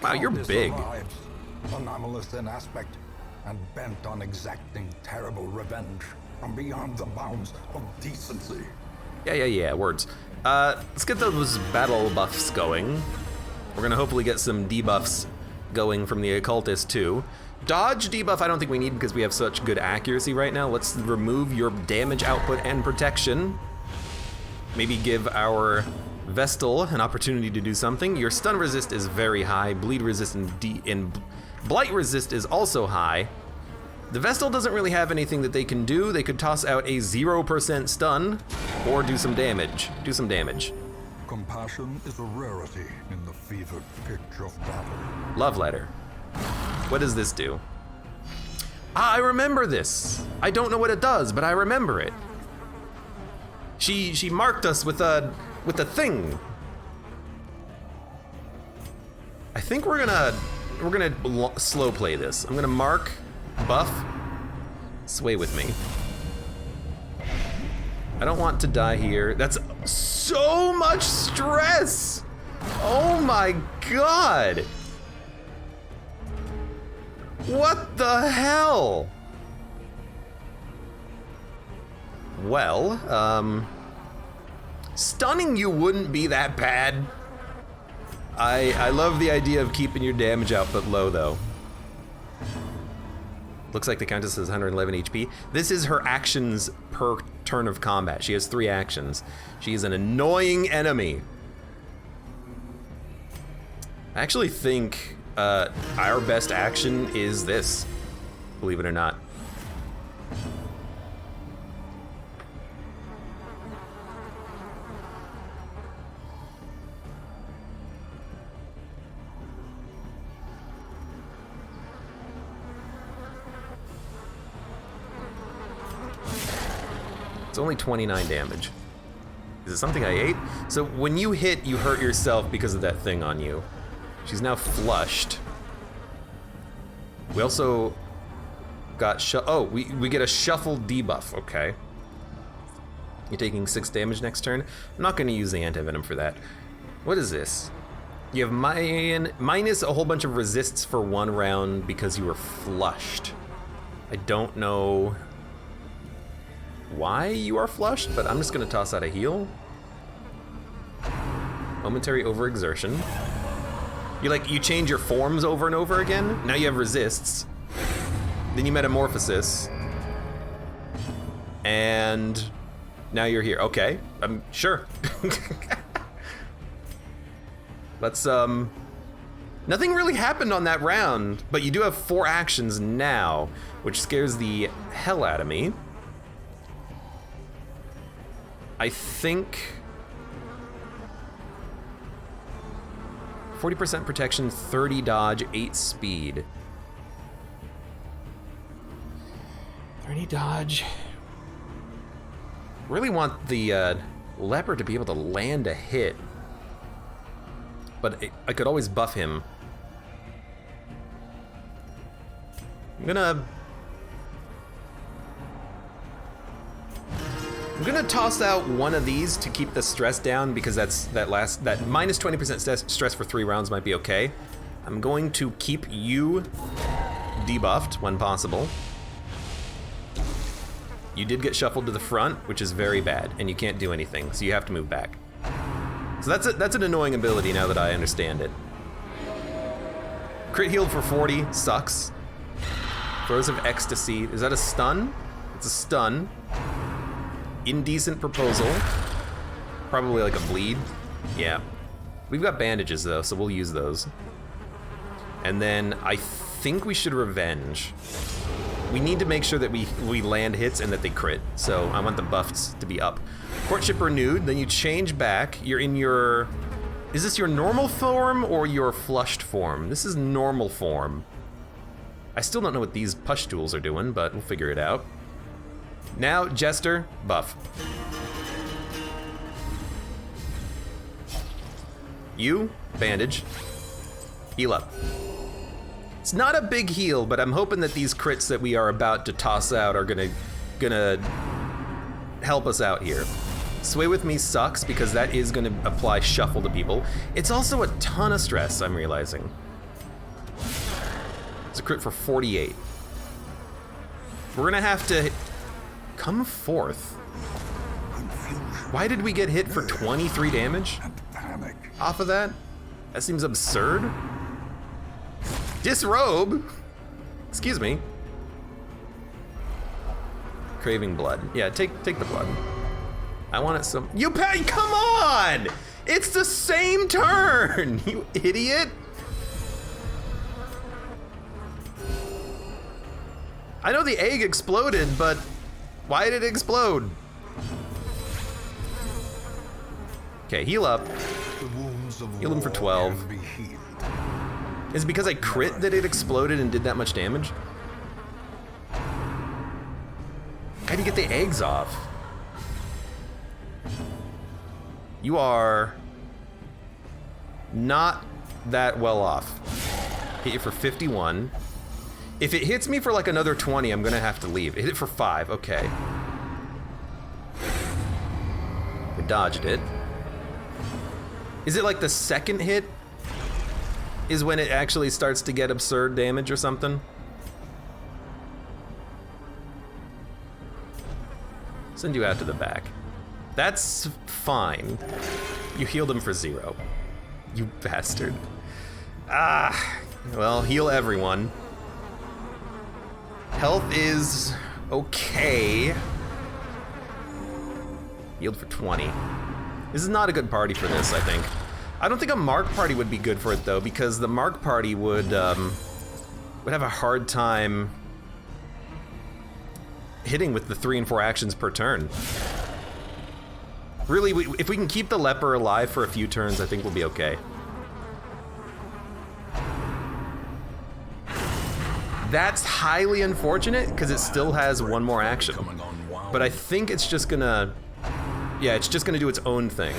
Wow, you're big. Arrives, anomalous in aspect and bent on exacting terrible revenge from beyond the bounds of decency. Yeah, words. Let's get those battle buffs going. We're gonna hopefully get some debuffs going from the occultist too. Dodge debuff I don't think we need because we have such good accuracy right now. Let's remove your damage output and protection. Maybe give our Vestal an opportunity to do something. Your stun resist is very high. Bleed resist and blight resist is also high. The Vestal doesn't really have anything that they can do. They could toss out a 0% stun or do some damage. Compassion is a rarity in the fevered pitch of battle. Love letter. What does this do? I remember this. I don't know what it does, but I remember it. She marked us with a thing. I think we're gonna slow play this. I'm gonna mark, buff, sway with me. I don't want to die here. That's so much stress. Oh my god. What the hell? Well, stunning you wouldn't be that bad. I love the idea of keeping your damage output low though. Looks like the Countess has 111 HP. This is her actions per turn of combat. She has 3 actions. She is an annoying enemy. I actually think our best action is this, believe it or not. It's only 29 damage. Is it something I ate? So when you hit, you hurt yourself because of that thing on you. She's now flushed. We also got we get a shuffle debuff, okay. You're taking 6 damage next turn. I'm not gonna use the anti-venom for that. What is this? You have minus a whole bunch of resists for 1 round because you were flushed. I don't know why you are flushed, but I'm just gonna toss out a heal. Momentary overexertion. You change your forms over and over again. Now you have resists. Then you metamorphosis. And now you're here. Okay, I'm sure. Let's, nothing really happened on that round, but you do have 4 actions now, which scares the hell out of me. I think 40% protection, 30 dodge, 8 speed. 30 dodge. Really want the leopard to be able to land a hit, but I could always buff him. I'm gonna toss out one of these to keep the stress down because that minus 20% stress for 3 rounds might be okay. I'm going to keep you debuffed when possible. You did get shuffled to the front, which is very bad, and you can't do anything, so you have to move back. So that's an annoying ability now that I understand it. Crit healed for 40, sucks. Throws of Ecstasy, is that a stun? It's a stun. Indecent proposal. Probably like a bleed. Yeah. We've got bandages though, so we'll use those. And then I think we should revenge. We need to make sure that we land hits and that they crit. So I want the buffs to be up. Courtship renewed, then you change back. You're in your... Is this your normal form or your flushed form? This is normal form. I still don't know what these pustules are doing, but we'll figure it out. Now, Jester, buff. You, bandage. Heal up. It's not a big heal, but I'm hoping that these crits that we are about to toss out are gonna help us out here. Sway with me sucks because that is gonna apply shuffle to people. It's also a ton of stress, I'm realizing. It's a crit for 48. We're gonna have to come forth. Why did we get hit for 23 damage off of that? That seems absurd. Disrobe. Excuse me. Craving blood. Yeah, take the blood. I want it some. You pay. Come on! It's the same turn. You idiot. I know the egg exploded, but why did it explode? Okay, heal up. Heal him for 12. Is it because I crit that it exploded and did that much damage? How do you get the eggs off? You are not that well off. Hit you for 51. If it hits me for like another 20, I'm gonna have to leave. It hit it for 5, okay. I dodged it. Is it like the second hit is when it actually starts to get absurd damage or something? Send you out to the back. That's fine. You healed him for 0. You bastard. Ah, well, heal everyone. Health is okay. Healed for 20. This is not a good party for this, I think. I don't think a Mark party would be good for it though, because the Mark party would have a hard time hitting with the 3 and 4 actions per turn. Really, if we can keep the leper alive for a few turns, I think we'll be okay. That's highly unfortunate because it still has 1 more action. But I think it's just gonna, yeah, it's just gonna do its own thing.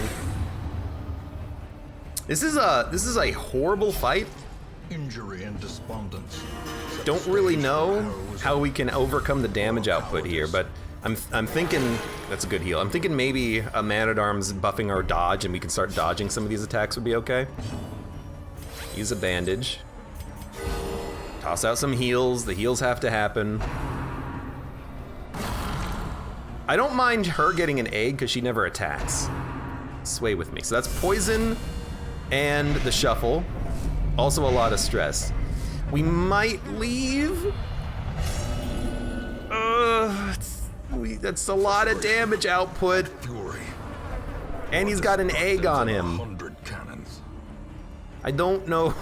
This is a horrible fight. Injury and despondence. Don't really know how we can overcome the damage output here, but I'm thinking that's a good heal. I'm thinking maybe a Man-at-Arms buffing our dodge and we can start dodging some of these attacks would be okay. Use a bandage. Toss out some heals. The heals have to happen. I don't mind her getting an egg because she never attacks. Sway with me. So that's poison and the shuffle. Also a lot of stress. We might leave. That's a lot of damage output. And he's got an egg on him. I don't know.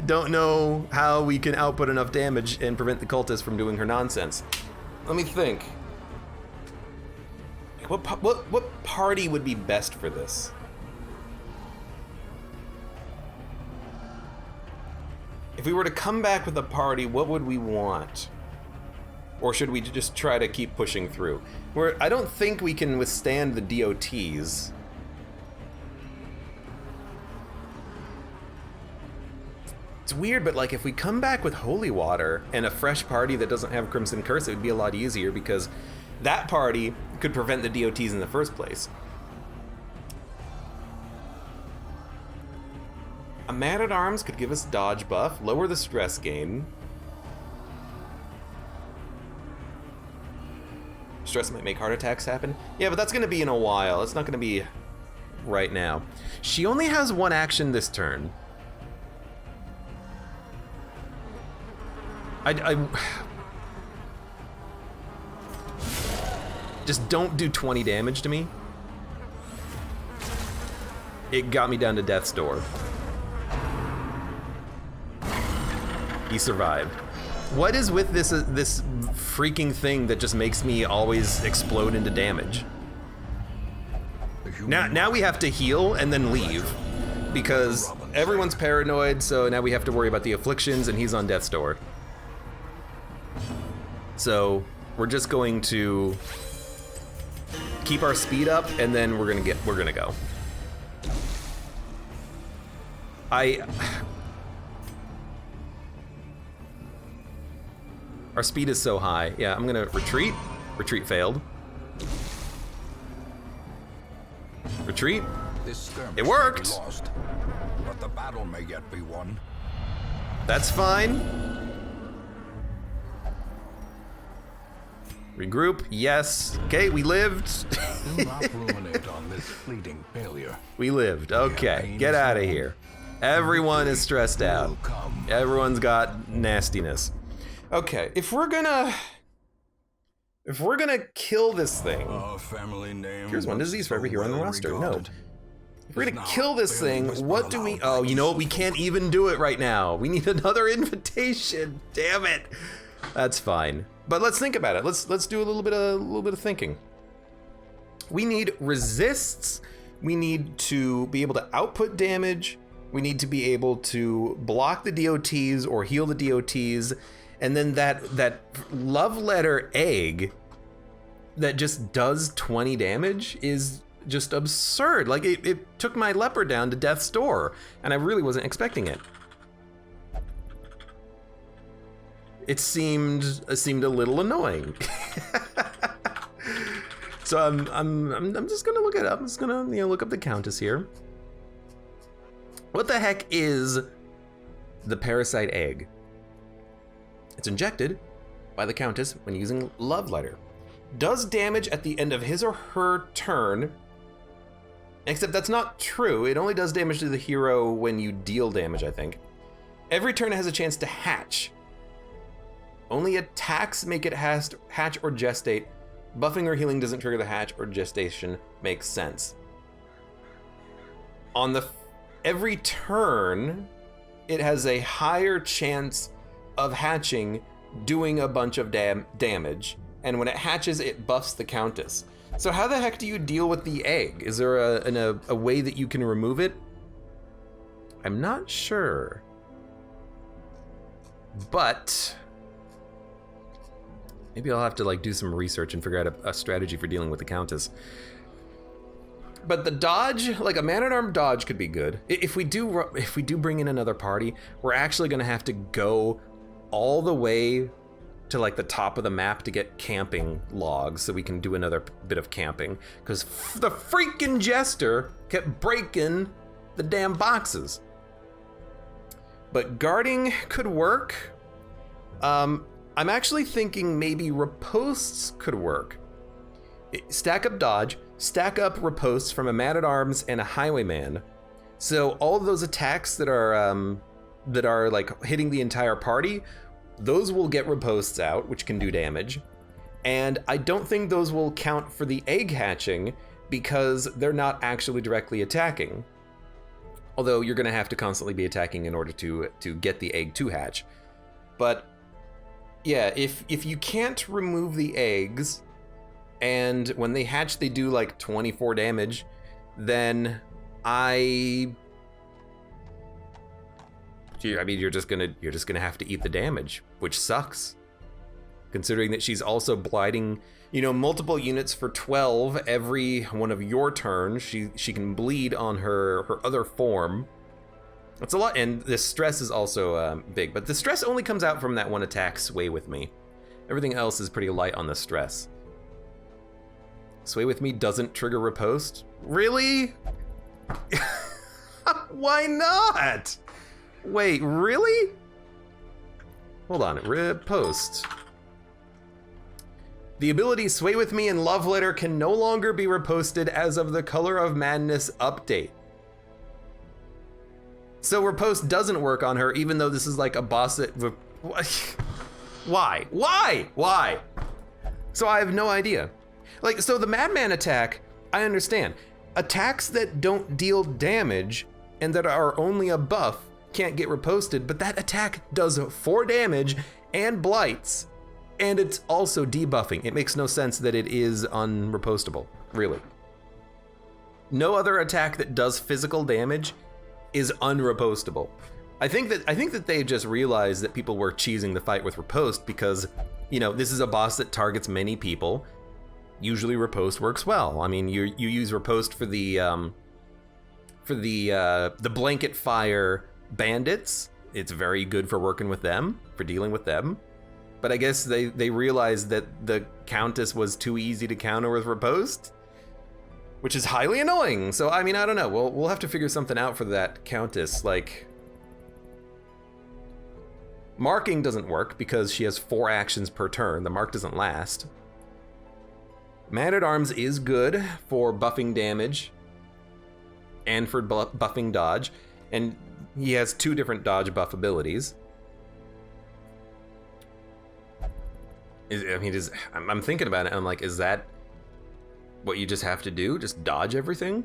Don't know how we can output enough damage and prevent the cultist from doing her nonsense. Let me think. What party would be best for this? If we were to come back with a party, what would we want? Or should we just try to keep pushing through? I don't think we can withstand the DOTs. It's weird, but like if we come back with holy water and a fresh party that doesn't have Crimson Curse, it would be a lot easier because that party could prevent the DOTs in the first place. A Man-at-Arms could give us dodge buff, lower the stress gain. Stress might make heart attacks happen. Yeah, but that's gonna be in a while. It's not gonna be right now. She only has 1 action this turn. I just don't do 20 damage to me. It got me down to death's door. He survived. What is with this freaking thing that just makes me always explode into damage? Now we have to heal and then leave because everyone's paranoid, so now we have to worry about the afflictions and he's on death's door. So we're just going to keep our speed up and then we're gonna go. Our speed is so high. Yeah, I'm gonna retreat. Retreat failed. Retreat. This It worked. Lost, but the battle may yet be won. That's fine. Regroup, yes. Okay, we lived. Do not ruminate on this fleeting failure. We lived, okay. Get out of here. Everyone is stressed out. Everyone's got nastiness. Okay, if we're gonna kill this thing, Our family name here's one disease for every hero on the roster. No. regarded. If we're gonna kill this thing, what do we? Oh, you know what? We can't even do it right now. We need another invitation. Damn it. That's fine. But let's think about it. Let's do a little bit of thinking. We need resists. We need to be able to output damage. We need to be able to block the DOTs or heal the DOTs. And then that love letter egg that just does 20 damage is just absurd. Like it took my leopard down to death's door, and I really wasn't expecting it. It seemed a little annoying. So I'm just gonna look it up. I'm just gonna look up the Countess here. What the heck is the parasite egg? It's injected by the Countess when using Love Letter. Does damage at the end of his or her turn. Except that's not true. It only does damage to the hero when you deal damage, I think. Every turn it has a chance to hatch. Only attacks make it hatch or gestate. Buffing or healing doesn't trigger the hatch or gestation. Makes sense. On every turn, it has a higher chance of hatching, doing a bunch of damage. And when it hatches, it buffs the Countess. So how the heck do you deal with the egg? Is there a way that you can remove it? I'm not sure. But maybe I'll have to do some research and figure out a strategy for dealing with the Countess. But the dodge, like a man-at-arm dodge, could be good. If we do bring in another party, we're actually gonna have to go all the way to the top of the map to get camping logs so we can do another bit of camping, because the freaking Jester kept breaking the damn boxes. But guarding could work. I'm actually thinking maybe riposts could work. Stack up dodge, stack up riposts from a man-at-arms and a highwayman. So all of those attacks that are hitting the entire party, those will get riposts out, which can do damage. And I don't think those will count for the egg hatching because they're not actually directly attacking. Although you're gonna have to constantly be attacking in order to get the egg to hatch. But yeah, if you can't remove the eggs, and when they hatch they do 24 damage, then you're just gonna have to eat the damage, which sucks. Considering that she's also blighting, multiple units for 12 every one of your turns. She can bleed on her other form. That's a lot, and the stress is also big. But the stress only comes out from that one attack, Sway With Me. Everything else is pretty light on the stress. Sway With Me doesn't trigger riposte? Really? Why not? Wait, really? Hold on, riposte. The ability Sway With Me and Love Letter can no longer be riposted as of the Color of Madness update. So riposte doesn't work on her, even though this is a boss that... Why? Why? So I have no idea. So the Madman attack, I understand. Attacks that don't deal damage and that are only a buff can't get riposted, but that attack does 4 damage and blights, and it's also debuffing. It makes no sense that it is unrepostable, really. No other attack that does physical damage is unrepostable. I think that they just realized that people were cheesing the fight with riposte because, this is a boss that targets many people. Usually riposte works well. I mean, you use riposte for the blanket fire bandits. It's very good for working with them, for dealing with them. But I guess they realized that the Countess was too easy to counter with riposte, which is highly annoying. So I mean, I don't know. We'll have to figure something out for that Countess. Marking doesn't work because she has 4 actions per turn. The mark doesn't last. Man-at-Arms is good for buffing damage and for buffing dodge, and he has 2 different dodge buff abilities. I'm thinking about it, and I'm like, is that what you just have to do? Just dodge everything?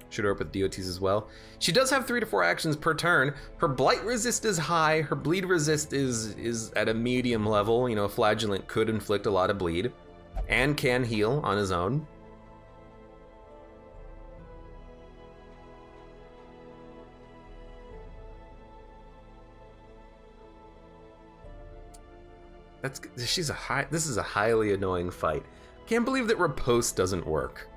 Shoot her up with DOTs as well. She does have 3 to 4 actions per turn. Her blight resist is high. Her bleed resist is at a medium level. You know, a flagellant could inflict a lot of bleed and can heal on his own. This is a highly annoying fight. Can't believe that riposte doesn't work.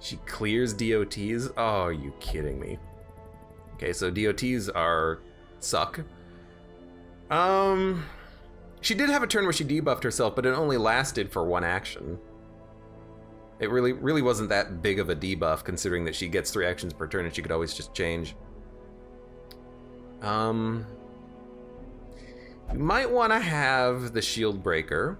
She clears DOTs? Oh, are you kidding me? Okay, so DOTs suck. She did have a turn where she debuffed herself, but it only lasted for 1 action. It really wasn't that big of a debuff, considering that she gets 3 actions per turn and she could always just change. You might want to have the Shield Breaker.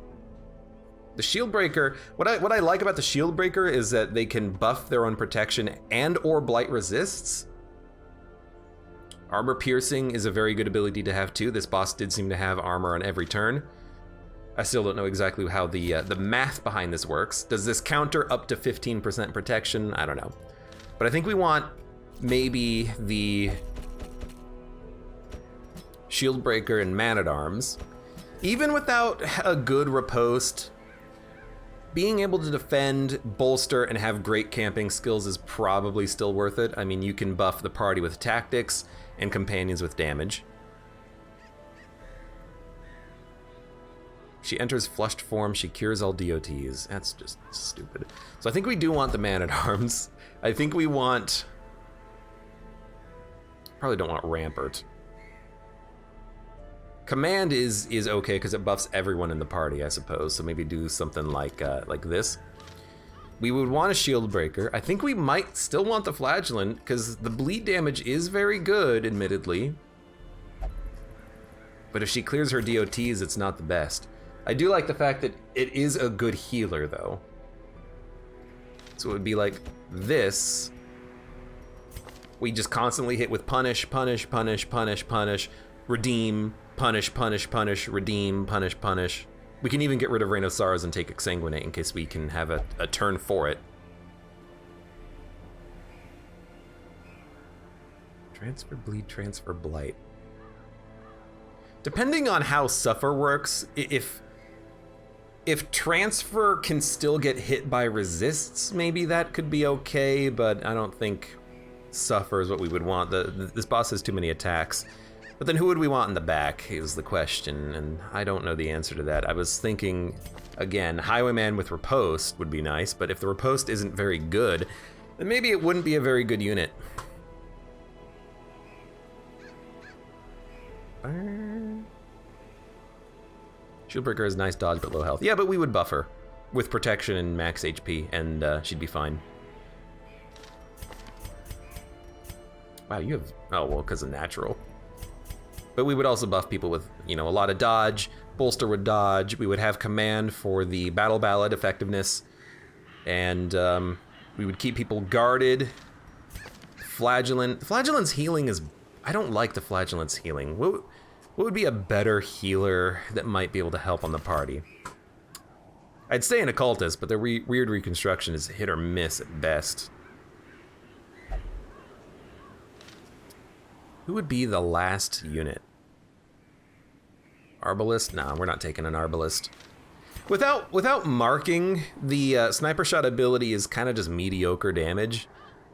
The Shield Breaker, what I like about the Shield Breaker is that they can buff their own protection and or blight resists. Armor Piercing is a very good ability to have too. This boss did seem to have armor on every turn. I still don't know exactly how the math behind this works. Does this counter up to 15% protection? I don't know. But I think we want maybe the Shield Breaker and Man-at-Arms. Even without a good riposte, being able to defend, bolster, and have great camping skills is probably still worth it. I mean, you can buff the party with tactics and companions with damage. She enters flushed form, she cures all DOTs. That's just stupid. So I think we do want the Man-at-Arms. I think we want... Probably don't want Rampart. Command is okay because it buffs everyone in the party, I suppose. So maybe do something like this. We would want a Shield Breaker. I think we might still want the Flagellant because the bleed damage is very good, admittedly. But if she clears her DOTs, it's not the best. I do like the fact that it is a good healer, though. So it would be like this. We just constantly hit with punish, punish, punish, punish, punish, redeem, punish, punish, punish, redeem, punish, punish. We can even get rid of Reign of Sorrows and take Exsanguinate in case we can have a turn for it. Transfer bleed, transfer blight. Depending on how Suffer works, if transfer can still get hit by resists, maybe that could be okay, but I don't think Suffer is what we would want. This boss has too many attacks. But then who would we want in the back is the question, and I don't know the answer to that. I was thinking, again, Highwayman with Riposte would be nice, but if the Riposte isn't very good, then maybe it wouldn't be a very good unit. Shieldbreaker is nice dodge but low health. Yeah, but we would buff her with protection and max HP, and she'd be fine. Wow, you have... Oh, well, because of natural. But we would also buff people with, you know, a lot of dodge. Bolster would dodge. We would have command for the Battle Ballad effectiveness. And we would keep people guarded. Flagellant. Flagellant's healing is... I don't like the Flagellant's healing. What would be a better healer that might be able to help on the party? I'd say an Occultist, but their weird reconstruction is hit or miss at best. Who would be the last unit? Arbalist? Nah, we're not taking an Arbalist. Without marking, the Sniper Shot ability is kind of just mediocre damage.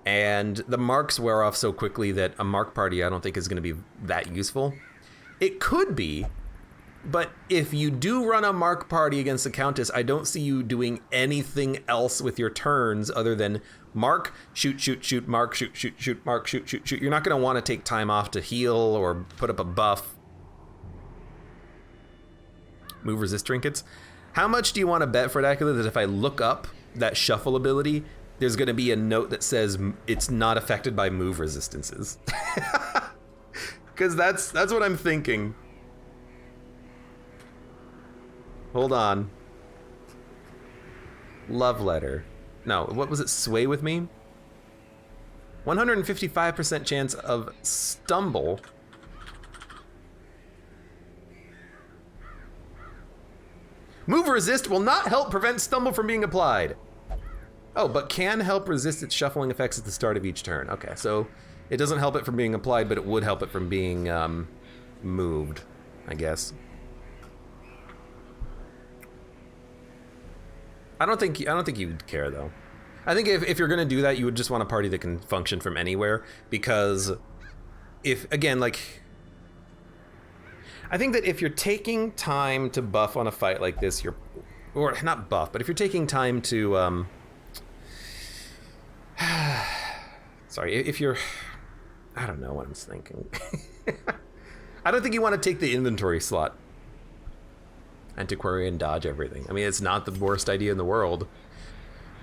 And the marks wear off so quickly that a mark party I don't think is going to be that useful. It could be, but if you do run a mark party against the Countess, I don't see you doing anything else with your turns other than mark, shoot, shoot, shoot, mark, shoot, shoot, shoot, mark, shoot, shoot, shoot. You're not going to want to take time off to heal or put up a buff. Move resist trinkets. How much do you want to bet for Dracula that if I look up that shuffle ability, there's going to be a note that says it's not affected by move resistances. Because that's what I'm thinking. Hold on. Love letter. No, what was it? Sway with me? 155% chance of stumble. Move resist will not help prevent stumble from being applied. Oh, but can help resist its shuffling effects at the start of each turn. Okay, so it doesn't help it from being applied, but it would help it from being moved, I guess. I don't think you'd care though. I think if you're gonna do that, you would just want a party that can function from anywhere, because if, again, like, I think that if you're taking time to buff on a fight like this, or not buff, but if you're taking time to, sorry, if you're, I don't know what I'm thinking. I don't think you want to take the inventory slot. Antiquarian dodge everything. I mean, it's not the worst idea in the world.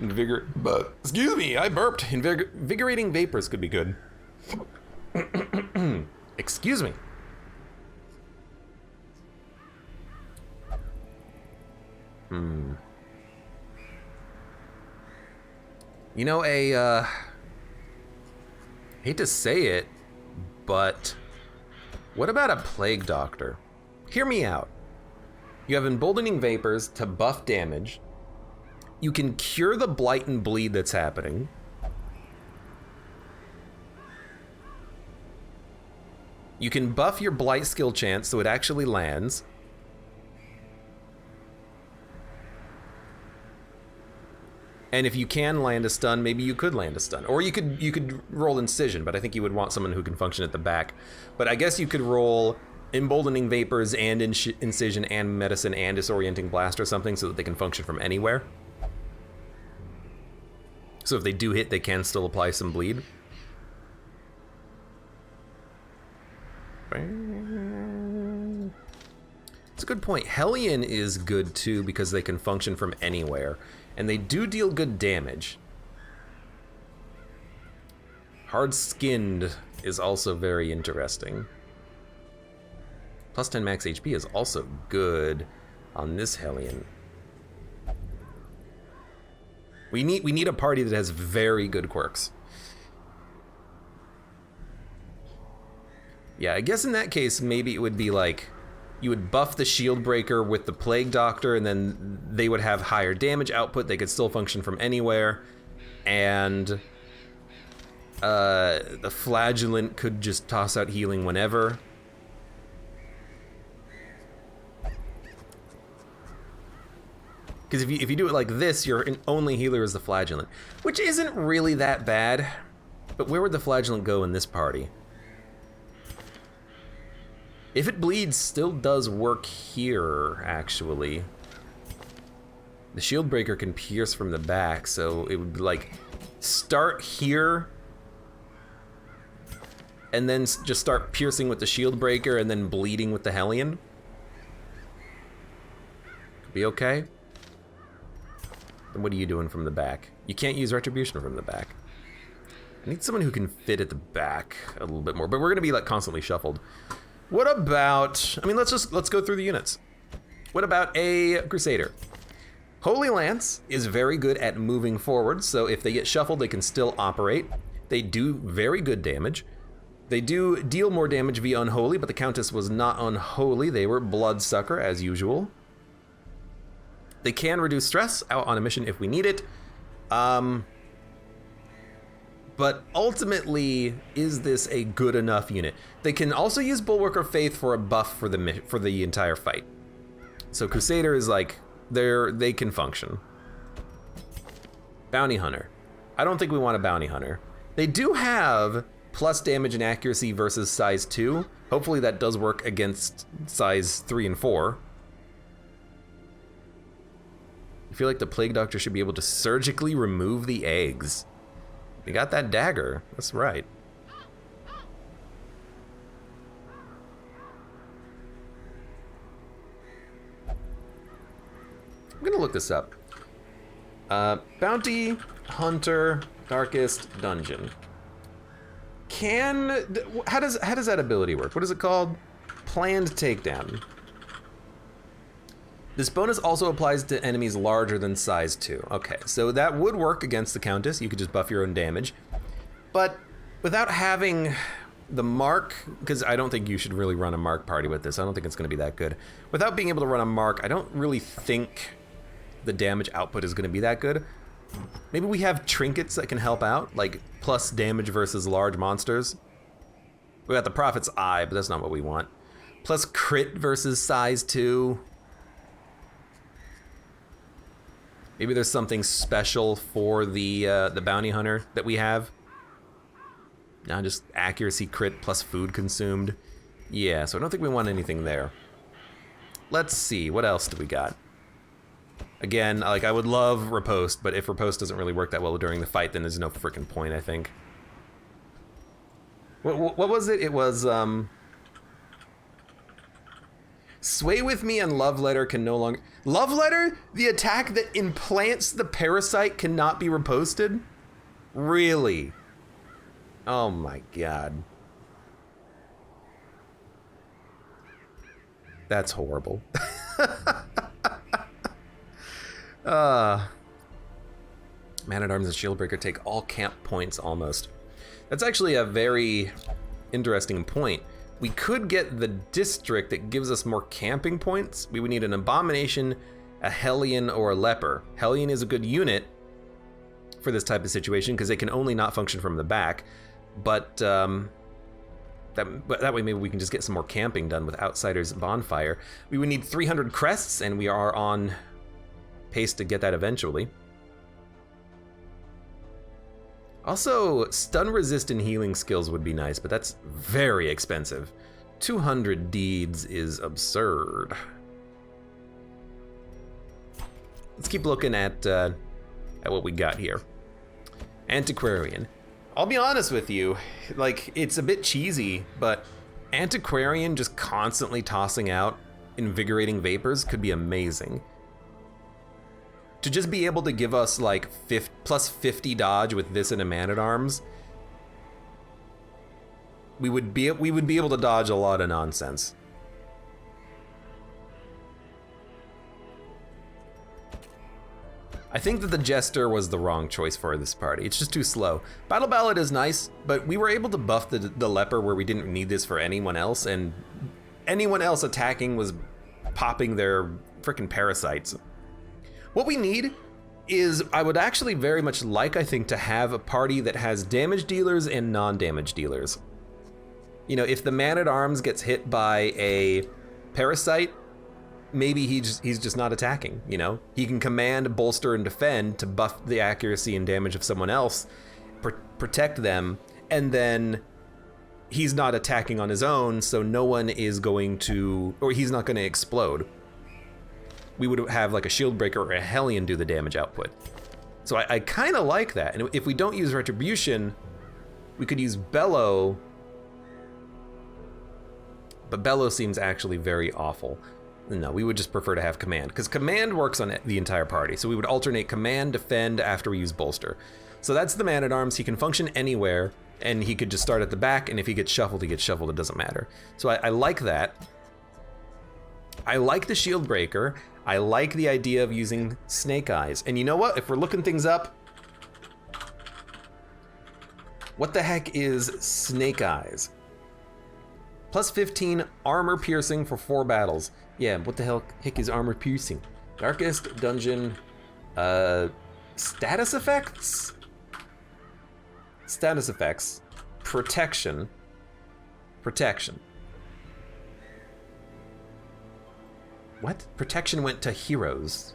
But excuse me, I burped. Invigorating vapors could be good. Excuse me. You know, hate to say it, but what about a plague doctor? Hear me out. You have emboldening vapors to buff damage. You can cure the blight and bleed that's happening. You can buff your blight skill chance so it actually lands. And if you can land a stun, maybe you could land a stun. Or you could roll incision, but I think you would want someone who can function at the back. But I guess you could roll emboldening vapors and incision and medicine and disorienting blast or something so that they can function from anywhere. So if they do hit, they can still apply some bleed. It's a good point. Hellion is good too because they can function from anywhere. And they do deal good damage. Hard-skinned is also very interesting. Plus 10 max HP is also good on this Hellion. We need a party that has very good quirks. Yeah, I guess in that case, maybe it would be like, you would buff the shield breaker with the plague doctor, and then they would have higher damage output. They could still function from anywhere. And the flagellant could just toss out healing whenever. Because if you do it like this, your only healer is the flagellant, which isn't really that bad. But where would the flagellant go in this party? If it bleeds, still does work here, actually. The shield breaker can pierce from the back, so it would like start here and then just start piercing with the shield breaker and then bleeding with the Hellion. Could be okay. Then what are you doing from the back? You can't use retribution from the back. I need someone who can fit at the back a little bit more, but we're gonna be like constantly shuffled. What about, I mean, let's go through the units. What about a Crusader? Holy Lance is very good at moving forward, so if they get shuffled, they can still operate. They do very good damage. They do deal more damage via Unholy, but the Countess was not Unholy. They were Bloodsucker, as usual. They can reduce stress out on a mission if we need it. But ultimately, is this a good enough unit? They can also use Bulwark of Faith for a buff for the entire fight. So Crusader is like, they can function. Bounty Hunter. I don't think we want a Bounty Hunter. They do have plus damage and accuracy versus size 2. Hopefully that does work against size 3 and 4. I feel like the Plague Doctor should be able to surgically remove the eggs. They got that dagger, that's right. I'm gonna look this up. Bounty, Hunter, Darkest, Dungeon. How does that ability work? What is it called? Planned Takedown. This bonus also applies to enemies larger than size 2. Okay, so that would work against the Countess. You could just buff your own damage. But without having the mark, because I don't think you should really run a mark party with this. I don't think it's going to be that good. Without being able to run a mark, I don't really think the damage output is going to be that good. Maybe we have trinkets that can help out, like plus damage versus large monsters. We got the Prophet's Eye, but that's not what we want. Plus crit versus size 2. Maybe there's something special for the bounty hunter that we have. No, just accuracy crit plus food consumed. Yeah, so I don't think we want anything there. Let's see, what else do we got? Again, like I would love riposte, but if riposte doesn't really work that well during the fight, then there's no freaking point, I think. What was it? It was, Sway with me and Love Letter can no longer... Love Letter? The attack that implants the parasite cannot be riposted? Really? Oh my god. That's horrible. Man-at-Arms and Shieldbreaker take all camp points almost. That's actually a very interesting point. We could get the district that gives us more camping points. We would need an Abomination, a Hellion, or a Leper. Hellion is a good unit for this type of situation because they can only not function from the back. But that way maybe we can just get some more camping done with Outsider's Bonfire. We would need 300 crests, and we are on pace to get that eventually. Also, stun resist and healing skills would be nice, but that's very expensive. 200 deeds is absurd. Let's keep looking at what we got here. Antiquarian. I'll be honest with you, like, it's a bit cheesy, but Antiquarian just constantly tossing out invigorating vapors could be amazing. To just be able to give us like plus 50 dodge with this and a Man-at-Arms, we would be able to dodge a lot of nonsense. I think that the Jester was the wrong choice for this party. It's just too slow. Battle Ballad is nice, but we were able to buff the Leper where we didn't need this for anyone else, and anyone else attacking was popping their frickin' parasites. What we need is, I would actually very much like, I think, to have a party that has damage dealers and non-damage dealers. You know, if the Man-at-Arms gets hit by a parasite, maybe he's just not attacking, you know? He can command, bolster, and defend to buff the accuracy and damage of someone else, protect them, and then he's not attacking on his own, so no one is going to, or he's not going to explode. We would have like a Shieldbreaker or a Hellion do the damage output. So I kind of like that. And if we don't use Retribution, we could use Bellow, but Bellow seems actually very awful. No, we would just prefer to have Command, because Command works on the entire party. So we would alternate Command, Defend after we use Bolster. So that's the Man-at-Arms. He can function anywhere, and he could just start at the back, and if he gets shuffled, he gets shuffled. It doesn't matter. So I like that. I like the Shieldbreaker. I like the idea of using Snake Eyes. And you know what? If we're looking things up, what the heck is Snake Eyes? Plus 15 armor piercing for 4 battles. Yeah, what the heck is armor piercing? Darkest Dungeon, status effects? Status effects, protection. What? Protection went to heroes.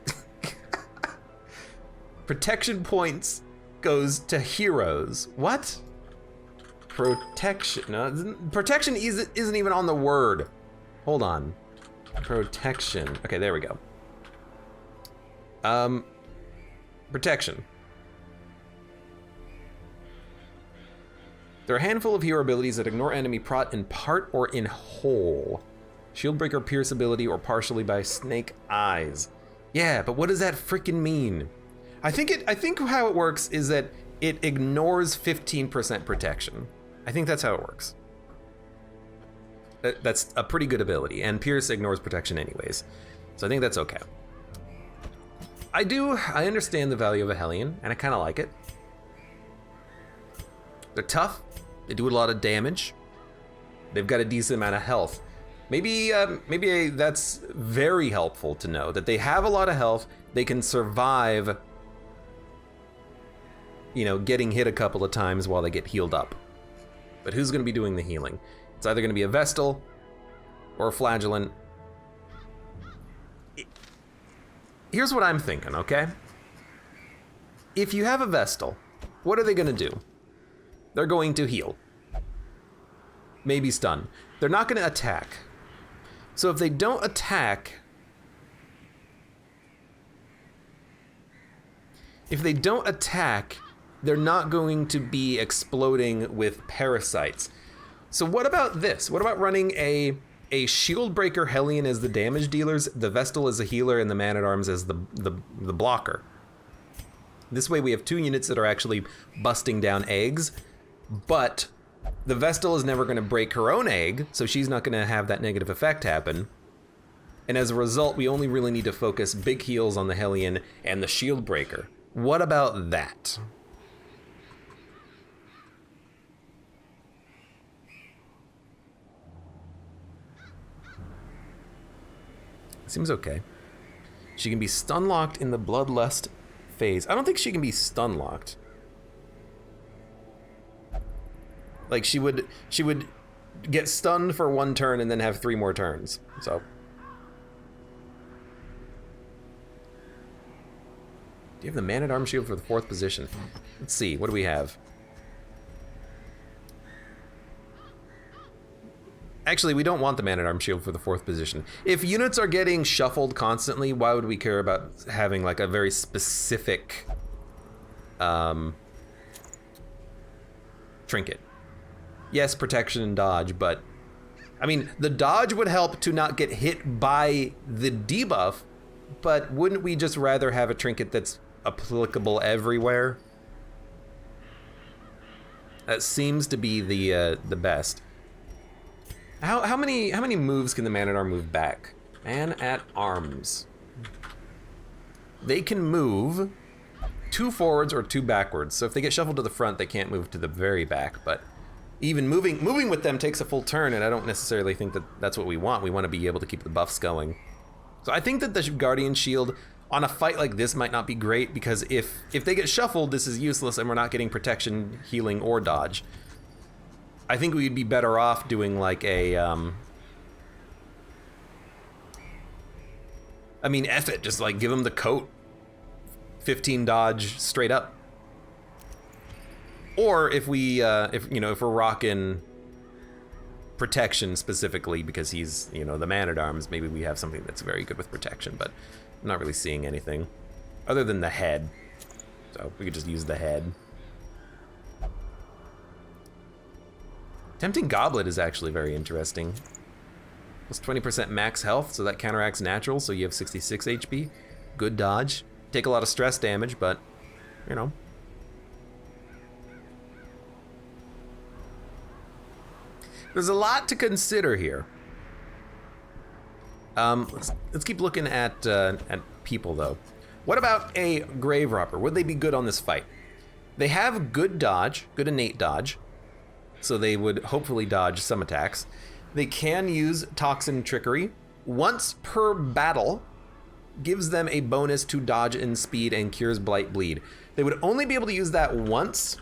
Protection points goes to heroes. What? Protection, no, protection isn't even on the word. Hold on. Protection, okay, there we go. Protection. There are a handful of hero abilities that ignore enemy prot in part or in whole. Shieldbreaker pierce ability or partially by Snake Eyes. Yeah, but what does that freaking mean? I think how it works is that it ignores 15% protection. I think that's how it works. That's a pretty good ability, and Pierce ignores protection anyways. So I think that's okay. I understand the value of a Hellion, and I kind of like it. They're tough, they do a lot of damage. They've got a decent amount of health. Maybe that's very helpful to know, that they have a lot of health, they can survive, you know, getting hit a couple of times while they get healed up. But who's gonna be doing the healing? It's either gonna be a Vestal or a Flagellant. Here's what I'm thinking, okay? If you have a Vestal, what are they gonna do? They're going to heal. Maybe stun. They're not gonna attack. So if they don't attack, they're not going to be exploding with parasites. So what about this? What about running a Shield Breaker Hellion as the damage dealers, the Vestal as a healer, and the Man-at-Arms as the blocker? This way we have 2 units that are actually busting down eggs, but the Vestal is never going to break her own egg, so she's not going to have that negative effect happen. And as a result, we only really need to focus big heals on the Hellion and the Shield Breaker. What about that? Seems okay. She can be stun locked in the Bloodlust phase. I don't think she can be stun locked. Like she would get stunned for 1 turn and then have 3 more turns. So do you have the Man-at-Arms shield for the 4th position? Let's see, what do we have? Actually, we don't want the Man-at-Arms shield for the 4th position. If units are getting shuffled constantly, why would we care about having like a very specific trinket? Yes, protection and dodge, but I mean, the dodge would help to not get hit by the debuff, but wouldn't we just rather have a trinket that's applicable everywhere? That seems to be the best. How many moves can the Man-at-Arms move back? Man-at-Arms. They can move 2 forwards or 2 backwards. So if they get shuffled to the front, they can't move to the very back. But even moving with them takes a full turn, and I don't necessarily think that that's what we want. We want to be able to keep the buffs going. So I think that the Guardian Shield on a fight like this might not be great, because if they get shuffled, this is useless and we're not getting protection, healing, or dodge. I think we'd be better off doing like a, I mean, F it, just like give them the coat. 15 dodge straight up. Or if we're rocking protection specifically because he's, the Man-at-Arms, maybe we have something that's very good with protection, but I'm not really seeing anything other than the head. So we could just use the head. Tempting Goblet is actually very interesting. Plus 20% max health, so that counteracts natural, so you have 66 HP. Good dodge. Take a lot of stress damage, but, There's a lot to consider here. Let's keep looking at people, though. What about a Grave Robber? Would they be good on this fight? They have good dodge, good innate dodge. So they would hopefully dodge some attacks. They can use Toxin Trickery. Once per battle, gives them a bonus to dodge and speed and cures Blight Bleed. They would only be able to use that once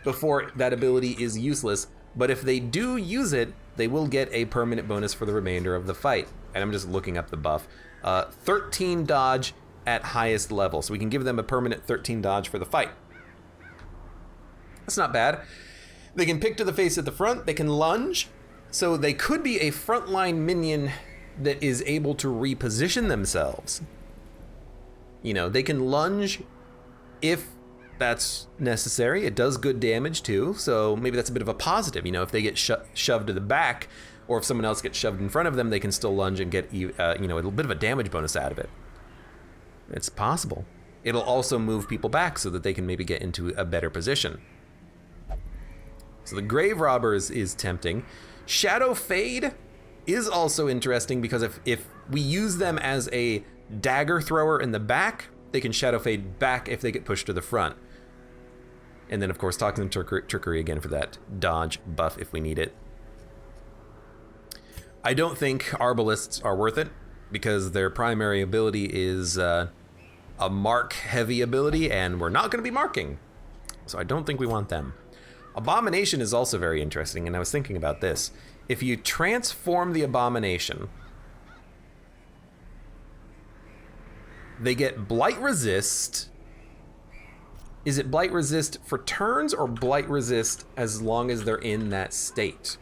before that ability is useless, but if they do use it, they will get a permanent bonus for the remainder of the fight. And I'm just looking up the buff. 13 dodge at highest level, so we can give them a permanent 13 dodge for the fight. That's not bad. They can pick to the face at the front, they can lunge, so they could be a frontline minion that is able to reposition themselves. They can lunge if that's necessary. It does good damage too, so maybe that's a bit of a positive. If they get shoved to the back, or if someone else gets shoved in front of them, they can still lunge and get a little bit of a damage bonus out of it. It's possible. it'll also move people back so that they can maybe get into a better position. So the Grave Robbers is tempting. Shadow Fade is also interesting because if we use them as a dagger thrower in the back, they can Shadow Fade back if they get pushed to the front. And then, of course, Toxin Trickery again for that dodge buff if we need it. I don't think Arbalists are worth it because their primary ability is a mark-heavy ability, and we're not going to be marking. So I don't think we want them. Abomination is also very interesting, and I was thinking about this. If you transform the Abomination, they get Blight Resist. Is it Blight Resist for turns or Blight Resist as long as they're in that state?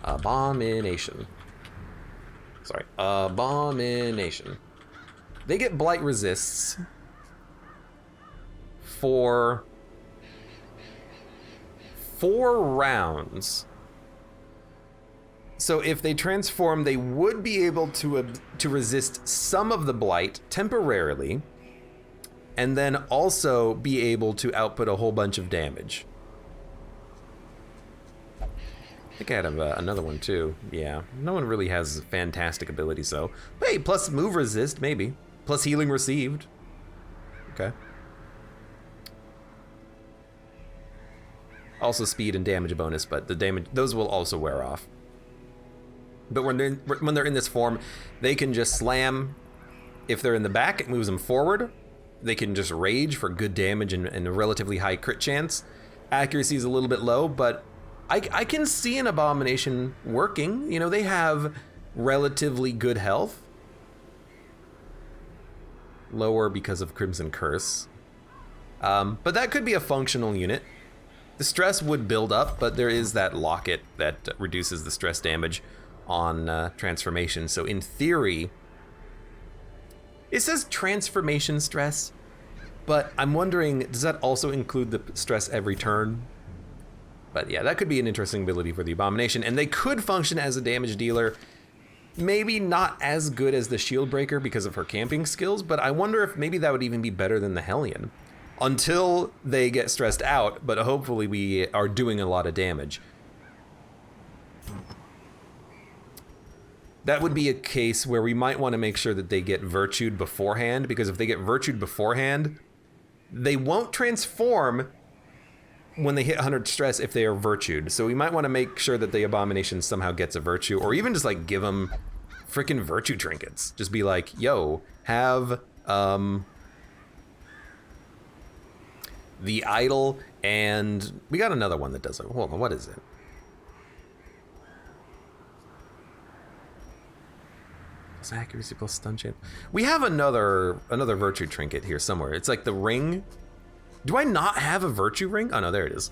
Abomination. Sorry, Abomination. They get Blight Resists for 4 rounds. So if they transform, they would be able to resist some of the blight temporarily, and then also be able to output a whole bunch of damage. I think I had another one too. Yeah, no one really has fantastic abilities though. Hey, plus move resist maybe, plus healing received. Okay. Also speed and damage bonus, but the damage, those will also wear off. But when they're in this form, they can just slam. If they're in the back, it moves them forward. They can just rage for good damage and a relatively high crit chance. Accuracy is a little bit low, but I can see an Abomination working. You know, they have relatively good health. Lower because of Crimson Curse. But that could be a functional unit. The stress would build up, but there is that locket that reduces the stress damage on transformation. So in theory, it says transformation stress, but I'm wondering, does that also include the stress every turn? But yeah, that could be an interesting ability for the Abomination, and they could function as a damage dealer. Maybe not as good as the Shield Breaker because of her camping skills, but I wonder if maybe that would even be better than the Hellion. Until they get stressed out, but hopefully we are doing a lot of damage. That would be a case where we might want to make sure that they get virtued beforehand, because if they get virtued beforehand, they won't transform when they hit 100 stress if they are virtued. So we might want to make sure that the Abomination somehow gets a virtue, or even just like give them freaking virtue trinkets. Just be like, yo, have the idol, and we got another one that does it. Hold on, what is it? Accuracy plus stun chance. We have another virtue trinket here somewhere. It's like the ring. Do I not have a virtue ring? Oh no, there it is.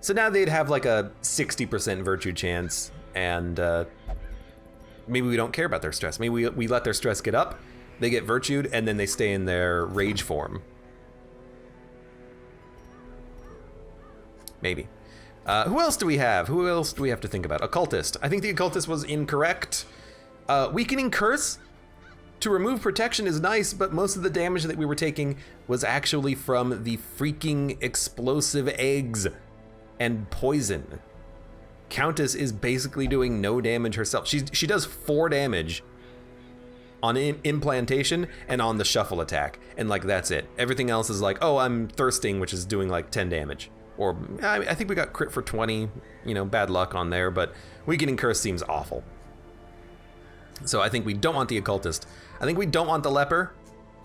So now they'd have like a 60% virtue chance, and maybe we don't care about their stress. Maybe we let their stress get up, they get virtued, and then they stay in their rage form. Maybe. Who else do we have? Who else do we have to think about? Occultist. I think the Occultist was incorrect. Weakening Curse to remove protection is nice, but most of the damage that we were taking was actually from the freaking explosive eggs and poison. Countess is basically doing no damage herself. She does 4 damage on implantation and on the shuffle attack, and like that's it. Everything else is like, oh, I'm thirsting, which is doing like 10 damage. Or I think we got crit for 20, you know, bad luck on there, but Weakening Curse seems awful. So I think we don't want the Occultist. I think we don't want the Leper.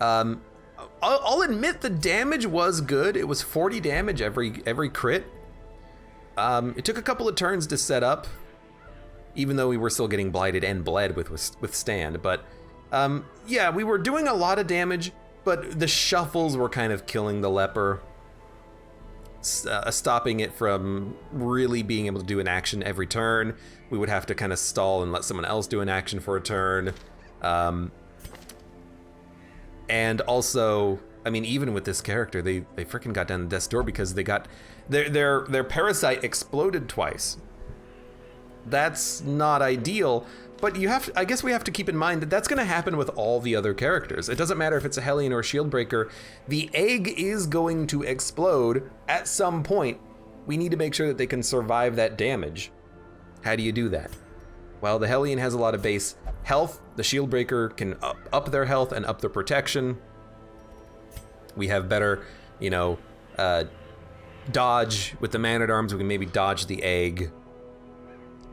I'll admit the damage was good. It was 40 damage every crit. It took a couple of turns to set up, even though we were still getting blighted and bled with withstand. But yeah, we were doing a lot of damage, but the shuffles were kind of killing the Leper, stopping it from really being able to do an action every turn. We would have to kind of stall and let someone else do an action for a turn. And also, I mean, even with this character, they freaking got down the death's door because they got their parasite exploded twice. That's not ideal, But I guess we have to keep in mind that that's going to happen with all the other characters. It doesn't matter if it's a Hellion or a Shieldbreaker. The egg is going to explode at some point. We need to make sure that they can survive that damage. How do you do that? Well, the Hellion has a lot of base health. The Shieldbreaker can up their health and up their protection. We have better, dodge with the Man-at-Arms. We can maybe dodge the egg.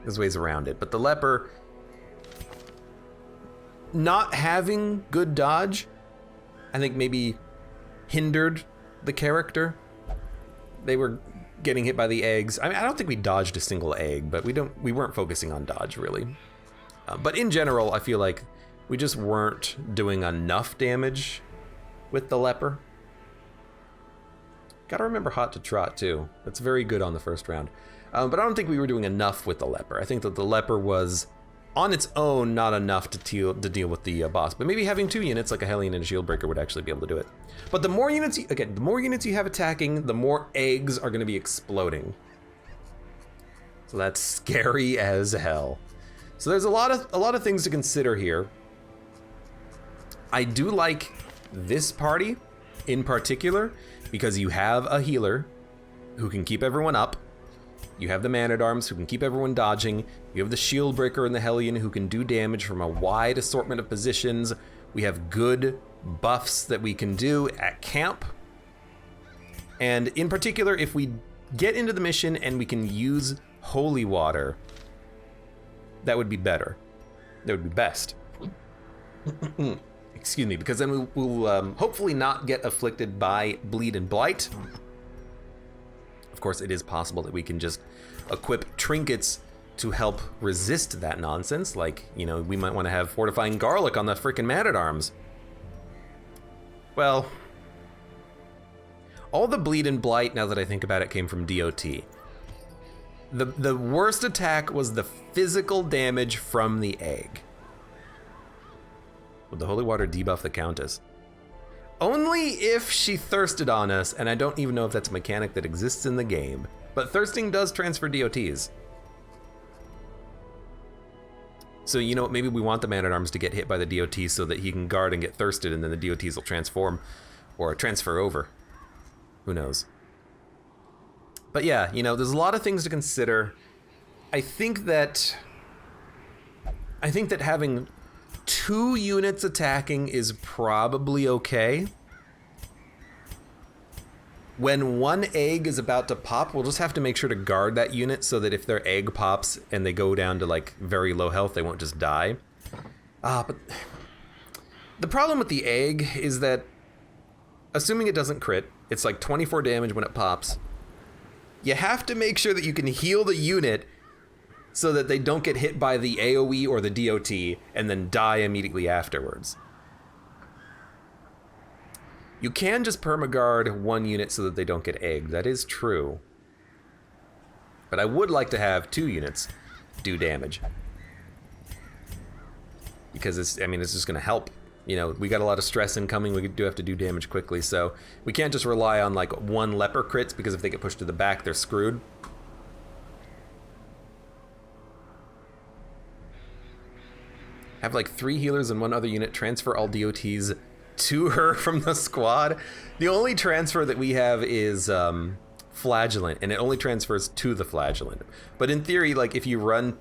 There's ways around it. But the Leper, not having good dodge, I think maybe hindered the character. They were getting hit by the eggs. I mean, I don't think we dodged a single egg, but we weren't focusing on dodge really. But in general, I feel like we just weren't doing enough damage with the Leper. Gotta remember Hot to Trot too. That's very good on the first round. But I don't think we were doing enough with the Leper. I think that the Leper was on its own not enough to deal with the boss. But maybe having 2 units like a Hellion and a Shieldbreaker would actually be able to do it. But the more units, the more units you have attacking, the more eggs are going to be exploding. So that's scary as hell. So there's a lot of things to consider here. I do like this party in particular because you have a healer who can keep everyone up. You have the Man-at-Arms who can keep everyone dodging. You have the Shieldbreaker and the Hellion who can do damage from a wide assortment of positions. We have good buffs that we can do at camp. And in particular, if we get into the mission and we can use holy water, that would be better. That would be best. Excuse me, because then we'll hopefully not get afflicted by Bleed and Blight. Of course, it is possible that we can just equip trinkets to help resist that nonsense. Like, we might want to have Fortifying Garlic on the frickin' Man-at-Arms. Well, all the Bleed and Blight, now that I think about it, came from DOT. The worst attack was the physical damage from the egg. Would the Holy Water debuff the Countess? Only if she thirsted on us, and I don't even know if that's a mechanic that exists in the game. But thirsting does transfer DOTs. So maybe we want the Man-at-Arms to get hit by the DOT so that he can guard and get thirsted, and then the DOTs will transform or transfer over. Who knows? But yeah, there's a lot of things to consider. I think that having 2 units attacking is probably okay. When 1 egg is about to pop, we'll just have to make sure to guard that unit so that if their egg pops and they go down to like very low health, they won't just die. But the problem with the egg is that, assuming it doesn't crit, it's like 24 damage when it pops. You have to make sure that you can heal the unit so that they don't get hit by the AoE or the DOT and then die immediately afterwards. You can just permaguard 1 unit so that they don't get egged. That is true. But I would like to have 2 units do damage. Because it's just going to help. We got a lot of stress incoming. We do have to do damage quickly. So we can't just rely on like 1 Leper crits, because if they get pushed to the back, they're screwed. Have like 3 healers and 1 other unit transfer all DOTs to her from the squad. The only transfer that we have is Flagellant, and it only transfers to the Flagellant. But in theory, like if you run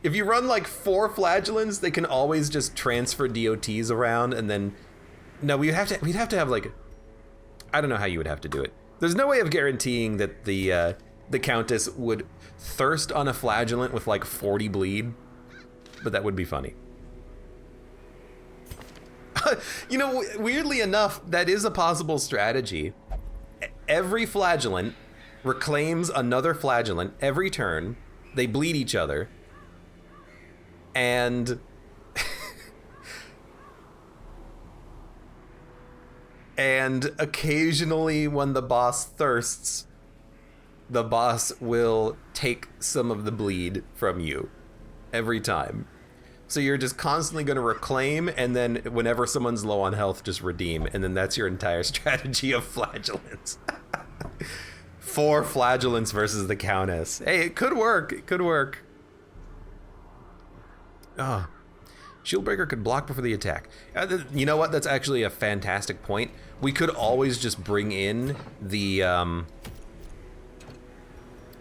like 4 Flagellants, they can always just transfer DOTs around, and then we'd have to have like, I don't know how you would have to do it. There's no way of guaranteeing that the Countess would thirst on a Flagellant with like 40 bleed. But that would be funny. Weirdly enough, that is a possible strategy. Every Flagellant reclaims another Flagellant every turn. They bleed each other. And occasionally when the boss thirsts, the boss will take some of the bleed from you. Every time. So you're just constantly going to reclaim, and then whenever someone's low on health, just redeem, and then that's your entire strategy of Flagellants. 4 Flagellants versus the Countess. Hey, it could work. It could work. Oh. Shieldbreaker could block before the attack. You know what? That's actually a fantastic point. We could always just bring in the...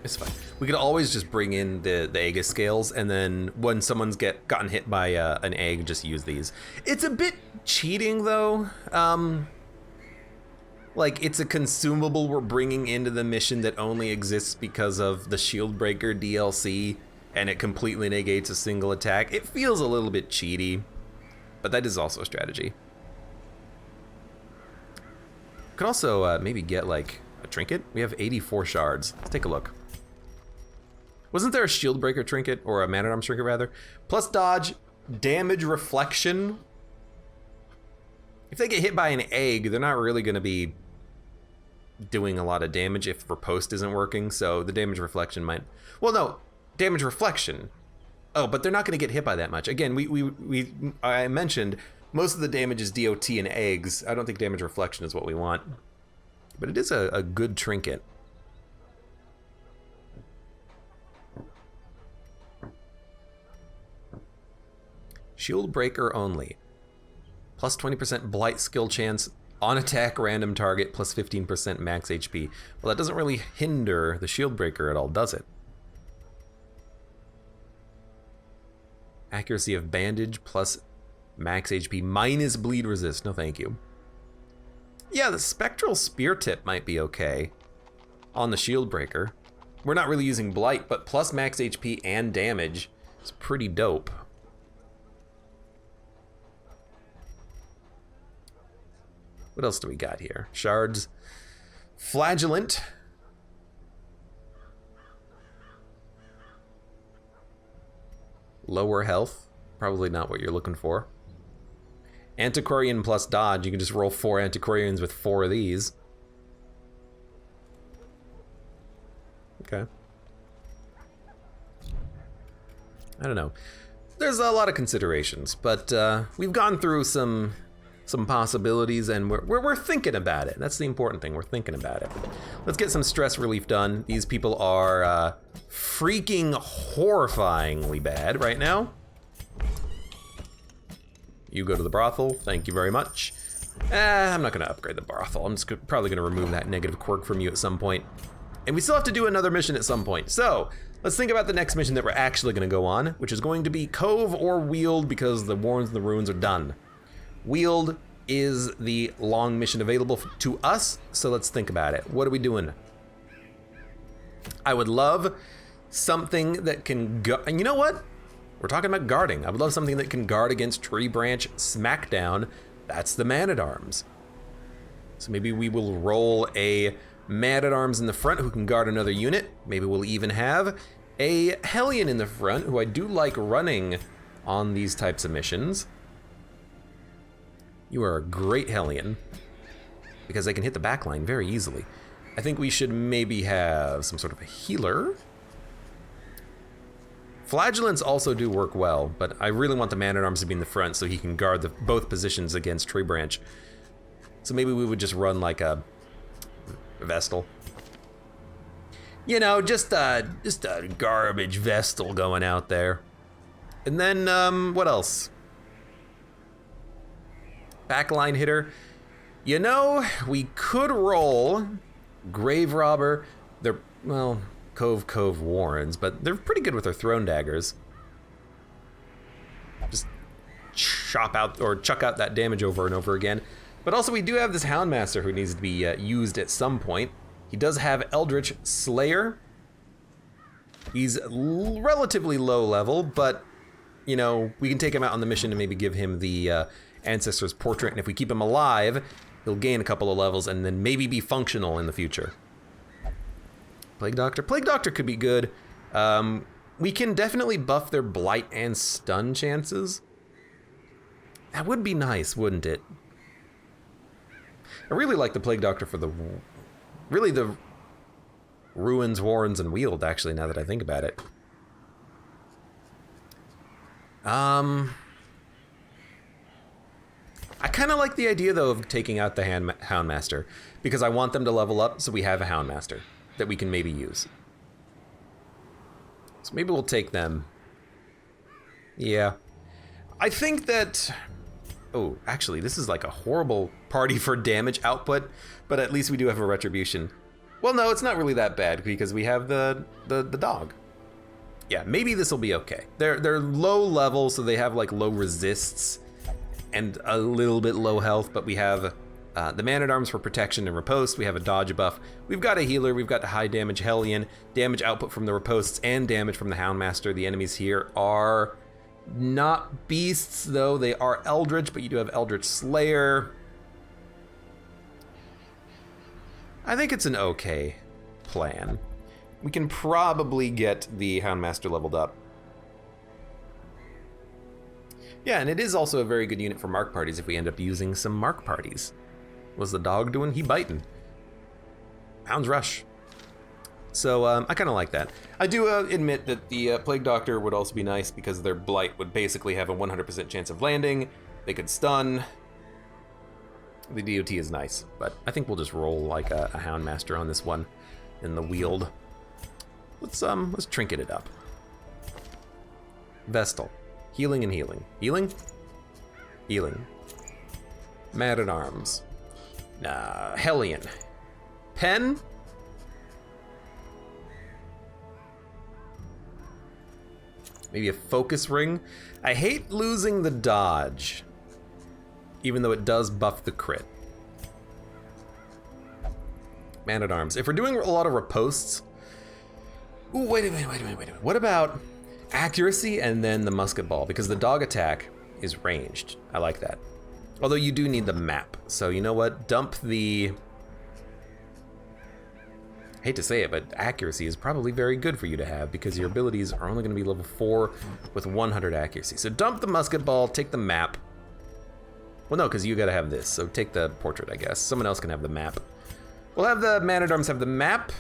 It's fine. We could always just bring in the Aegis scales, and then when someone's gotten hit by an egg, just use these. It's a bit cheating, though. Like, it's a consumable we're bringing into the mission that only exists because of the Shieldbreaker DLC, and it completely negates a single attack. It feels a little bit cheaty, but that is also a strategy. Could also maybe get, like, a trinket. We have 84 shards. Let's take a look. Wasn't there a Shieldbreaker trinket, or a Man-at-Arms trinket, rather? Plus dodge, damage reflection. If they get hit by an egg, they're not really going to be doing a lot of damage if riposte isn't working, so the damage reflection might... Well, no, damage reflection. Oh, but they're not going to get hit by that much. Again, I mentioned most of the damage is DOT and eggs. I don't think damage reflection is what we want. But it is a good trinket. Shield breaker only. Plus 20% blight skill chance on attack random target, plus 15% max HP. Well, that doesn't really hinder the shield breaker at all, does it? Accuracy of bandage plus max HP minus bleed resist. No, thank you. Yeah, the spectral spear tip might be okay on the shield breaker. We're not really using blight, but plus max HP and damage is pretty dope. What else do we got here? Shards. Flagellant. Lower health. Probably not what you're looking for. Antiquarian plus dodge. You can just roll 4 Antiquarians with 4 of these. Okay. I don't know. There's a lot of considerations, but we've gone through some possibilities, and we're thinking about it. That's the important thing. We're thinking about it. Let's get some stress relief done. These people are freaking horrifyingly bad right now. You go to the brothel. Thank you very much. I'm not going to upgrade the brothel. I'm just probably going to remove that negative quirk from you at some point. And we still have to do another mission at some point. So let's think about the next mission that we're actually going to go on, which is going to be Cove or Weald, because the Warrens and the Ruins are done. Weald is the long mission available to us, so let's think about it. What are we doing? I would love something that can go... And you know what? We're talking about guarding. I would love something that can guard against Tree Branch Smackdown. That's the Man-at-Arms. So maybe we will roll a Man-at-Arms in the front who can guard another unit. Maybe we'll even have a Hellion in the front, who I do like running on these types of missions. You are a great Hellion, because they can hit the backline very easily. I think we should maybe have some sort of a healer. Flagellants also do work well, but I really want the Man-at-Arms to be in the front so he can guard both positions against Tree Branch. So maybe we would just run like a Vestal. You know, just a garbage Vestal going out there. And then, what else? Backline hitter. You know, we could roll Grave Robber. They're, well, Cove Warrens, but they're pretty good with their Throne Daggers. Just chop out or chuck out that damage over and over again. But also we do have this Houndmaster who needs to be used at some point. He does have Eldritch Slayer. He's relatively low level, but, you know, we can take him out on the mission and maybe give him the Ancestor's Portrait, and if we keep him alive, he'll gain a couple of levels and then maybe be functional in the future. Plague Doctor. Plague Doctor could be good. We can definitely buff their blight and stun chances. That would be nice, wouldn't it? I really like the Plague Doctor for the Ruins, Warrens, and Weald, actually, now that I think about it. I kind of like the idea, though, of taking out the Houndmaster, because I want them to level up so we have a Houndmaster that we can maybe use. So maybe we'll take them. Yeah. I think that... Oh, actually, this is like a horrible party for damage output, but at least we do have a retribution. Well, no, it's not really that bad because we have the dog. Yeah, maybe this will be okay. They're low level, so they have like low resists and a little bit low health, but we have the Man-at-Arms for protection and riposte. We have a dodge buff. We've got a healer. We've got the high damage Hellion, damage output from the riposts, and damage from the Houndmaster. The enemies here are not beasts, though. They are eldritch, but you do have Eldritch Slayer. I think it's an okay plan. We can probably get the Houndmaster leveled up. Yeah, and it is also a very good unit for mark parties if we end up using some mark parties. What's the dog doing? He biting. Hound's Rush. So I kind of like that. I do admit that the Plague Doctor would also be nice because their Blight would basically have a 100% chance of landing. They could stun. The DOT is nice, but I think we'll just roll like a Houndmaster on this one in the Wield. Let's trinket it up. Vestal. Healing and healing. Healing? Healing. Man-at-Arms. Hellion. Pen? Maybe a focus ring? I hate losing the dodge, even though it does buff the crit. Man-at-Arms. If we're doing a lot of riposts... Ooh, wait a minute. What about accuracy and then the musket ball? Because the dog attack is ranged. I like that. Although you do need the map. So you know what? Dump the... I hate to say it, but accuracy is probably very good for you to have because your abilities are only going to be level 4 with 100 accuracy. So dump the musket ball, take the map. Well, no, because you got to have this. So take the portrait, I guess. Someone else can have the map. We'll have the Man-at-Arms have the map.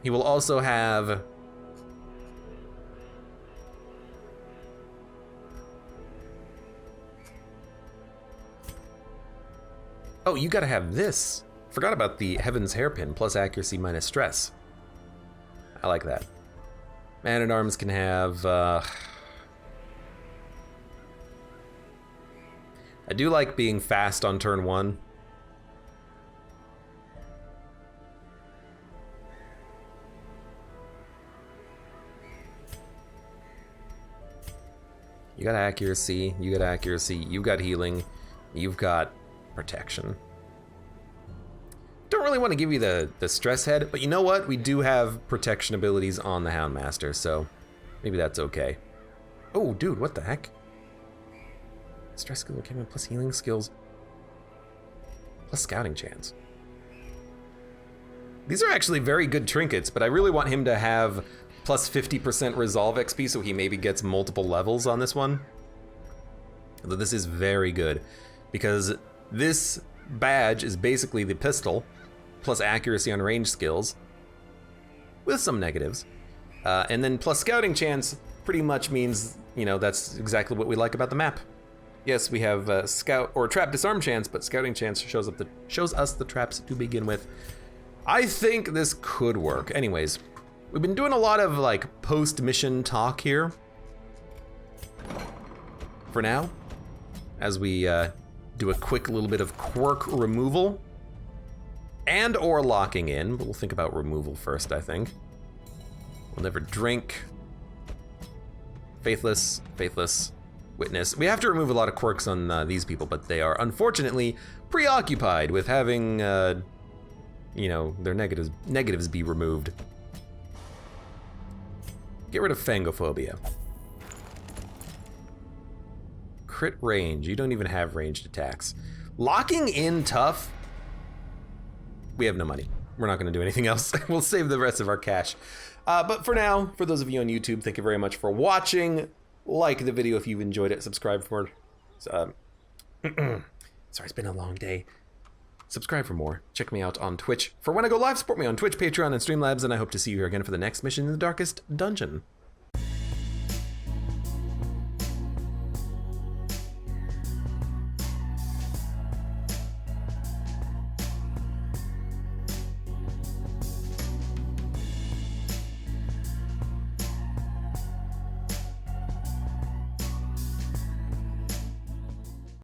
He will also have... Oh, you gotta have this. Forgot about the Heaven's Hairpin plus accuracy minus stress. I like that. Man-at-Arms can have... I do like being fast on turn 1. You got accuracy, you got healing, you've got protection. Don't really want to give you the stress head, but you know what? We do have protection abilities on the Houndmaster, so maybe that's okay. Oh, dude, what the heck? Stress skill came in plus healing skills, plus scouting chance. These are actually very good trinkets, but I really want him to have plus 50% resolve XP, so he maybe gets multiple levels on this one. Although this is very good, because this badge is basically the pistol, plus accuracy on range skills, with some negatives. And then plus scouting chance pretty much means, you know, that's exactly what we like about the map. Yes, we have scout or trap disarm chance, but scouting chance shows us the traps to begin with. I think this could work. Anyways, we've been doing a lot of like post-mission talk here for now, as we do a quick little bit of quirk removal and or locking in, but we'll think about removal first, I think. We'll never drink. Faithless, witness. We have to remove a lot of quirks on these people, but they are unfortunately preoccupied with having, you know, their negatives be removed. Get rid of Fangophobia. Crit range. You don't even have ranged attacks. Locking in tough. We have no money. We're not going to do anything else. We'll save the rest of our cash. But for now, for those of you on YouTube, thank you very much for watching. Like the video if you've enjoyed it. Subscribe for... sorry, it's been a long day. Subscribe for more. Check me out on Twitch for when I go live. Support me on Twitch, Patreon, and Streamlabs, and I hope to see you here again for the next mission in the Darkest Dungeon.